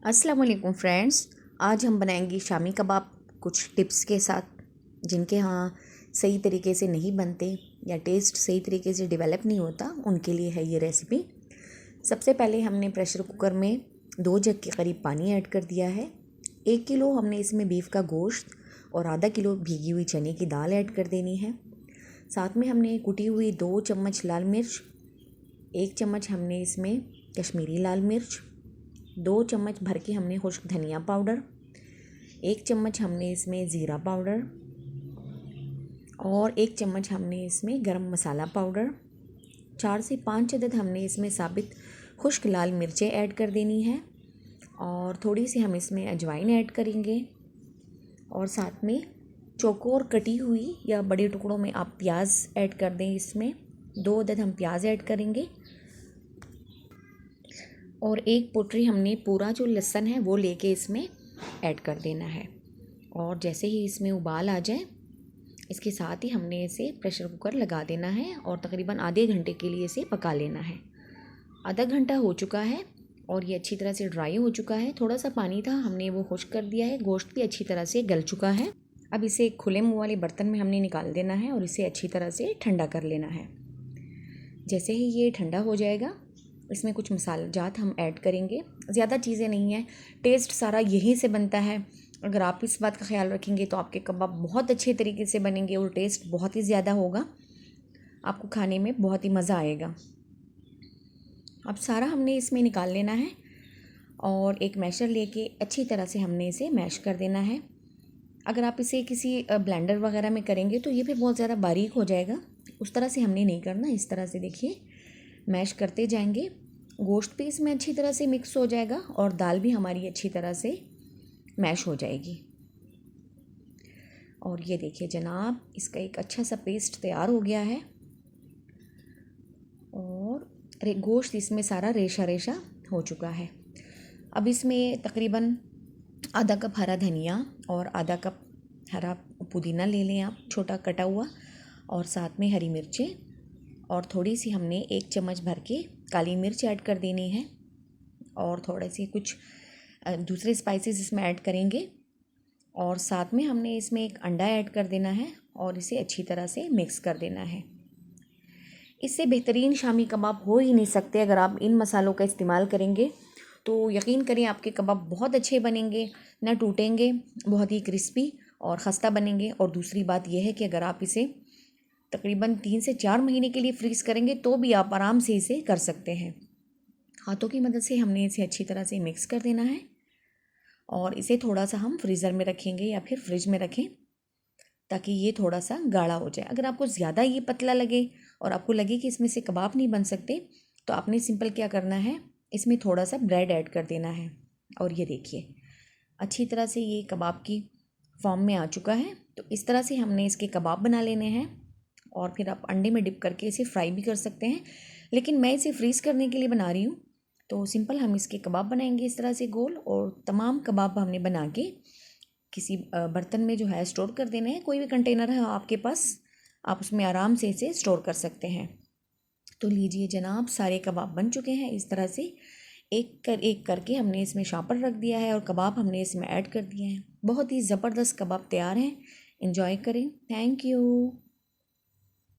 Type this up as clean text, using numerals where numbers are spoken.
अस्सलाम वालेकुम फ्रेंड्स। आज हम बनाएंगे शामी कबाब कुछ टिप्स के साथ, जिनके यहाँ सही तरीके से नहीं बनते या टेस्ट सही तरीके से डेवलप नहीं होता, उनके लिए है ये रेसिपी। सबसे पहले हमने प्रेशर कुकर में 2 जग के करीब पानी ऐड कर दिया है। 1 किलो हमने इसमें बीफ का गोश्त और आधा किलो भीगी हुई चने की दाल ऐड कर देनी है। साथ में हमने कुटी हुई 2 चम्मच लाल मिर्च, 1 चम्मच हमने इसमें कश्मीरी लाल मिर्च, 2 चम्मच भर के हमने खुश्क धनिया पाउडर, 1 चम्मच हमने इसमें ज़ीरा पाउडर और 1 चम्मच हमने इसमें गरम मसाला पाउडर, 4 से 5 अदद हमने इसमें साबित खुश्क लाल मिर्चें ऐड कर देनी है और थोड़ी सी हम इसमें अजवाइन ऐड करेंगे। और साथ में चौकोर कटी हुई या बड़े टुकड़ों में आप प्याज ऐड कर दें। इसमें 2 अदद हम प्याज ऐड करेंगे और 1 पोटली हमने पूरा जो लहसुन है वो लेके इसमें ऐड कर देना है। और जैसे ही इसमें उबाल आ जाए, इसके साथ ही हमने इसे प्रेशर कुकर लगा देना है और तकरीबन आधे घंटे के लिए इसे पका लेना है। आधा घंटा हो चुका है और ये अच्छी तरह से ड्राई हो चुका है। थोड़ा सा पानी था, हमने वो खुश्क कर दिया है। गोश्त भी अच्छी तरह से गल चुका है। अब इसे एक खुले मुँह वाले बर्तन में हमने निकाल देना है और इसे अच्छी तरह से ठंडा कर लेना है। जैसे ही ये ठंडा हो जाएगा, इसमें कुछ मसालेजात हम ऐड करेंगे। ज़्यादा चीज़ें नहीं हैं, टेस्ट सारा यहीं से बनता है। अगर आप इस बात का ख्याल रखेंगे तो आपके कबाब बहुत अच्छे तरीके से बनेंगे और टेस्ट बहुत ही ज़्यादा होगा। आपको खाने में बहुत ही मज़ा आएगा। अब सारा हमने इसमें निकाल लेना है और एक मैशर लेके अच्छी तरह से हमने इसे मैश कर देना है। अगर आप इसे किसी ब्लेंडर वगैरह में करेंगे तो ये भी बहुत ज़्यादा बारीक हो जाएगा। उस तरह से हमने नहीं करना। इस तरह से देखिए, मैश करते जाएंगे। गोश्त भी इसमें अच्छी तरह से मिक्स हो जाएगा और दाल भी हमारी अच्छी तरह से मैश हो जाएगी। और ये देखिए जनाब, इसका एक अच्छा सा पेस्ट तैयार हो गया है और गोश्त इसमें सारा रेशा रेशा हो चुका है। अब इसमें तकरीबन आधा कप हरा धनिया और आधा कप हरा पुदीना ले लें आप, छोटा कटा हुआ, और साथ में हरी मिर्चें और थोड़ी सी हमने 1 चम्मच भर के काली मिर्च ऐड कर देनी है और थोड़े सी कुछ दूसरे स्पाइसेस इसमें ऐड करेंगे। और साथ में हमने इसमें एक अंडा ऐड कर देना है और इसे अच्छी तरह से मिक्स कर देना है। इससे बेहतरीन शामी कबाब हो ही नहीं सकते। अगर आप इन मसालों का इस्तेमाल करेंगे तो यकीन करें आपके कबाब बहुत अच्छे बनेंगे, ना टूटेंगे, बहुत ही क्रिस्पी और ख़स्ता बनेंगे। और दूसरी बात यह है कि अगर आप इसे तकरीबन 3 से 4 महीने के लिए फ्रीज़ करेंगे तो भी आप आराम से इसे कर सकते हैं। हाथों की मदद से हमने इसे अच्छी तरह से मिक्स कर देना है और इसे थोड़ा सा हम फ्रीज़र में रखेंगे या फिर फ्रिज में रखें ताकि ये थोड़ा सा गाढ़ा हो जाए। अगर आपको ज़्यादा ये पतला लगे और आपको लगे कि इसमें से कबाब नहीं बन सकते तो आपने सिंपल क्या करना है, इसमें थोड़ा सा ब्रेड ऐड कर देना है। और ये देखिए अच्छी तरह से ये कबाब की फॉर्म में आ चुका है। तो इस तरह से हमने इसके कबाब बना लेने हैं और फिर आप अंडे में डिप करके इसे फ्राई भी कर सकते हैं, लेकिन मैं इसे फ्रीज़ करने के लिए बना रही हूँ। तो सिंपल हम इसके कबाब बनाएंगे इस तरह से गोल, और तमाम कबाब हमने बना के किसी बर्तन में जो है स्टोर कर देने हैं। कोई भी कंटेनर है आपके पास, आप उसमें आराम से इसे स्टोर कर सकते हैं। तो लीजिए जनाब, सारे कबाब बन चुके हैं। इस तरह से एक करके हमने इसमें शापर रख दिया है और कबाब हमने इसमें ऐड कर दिए हैं। बहुत ही ज़बरदस्त कबाब तैयार हैं। एंजॉय करें। Thank you.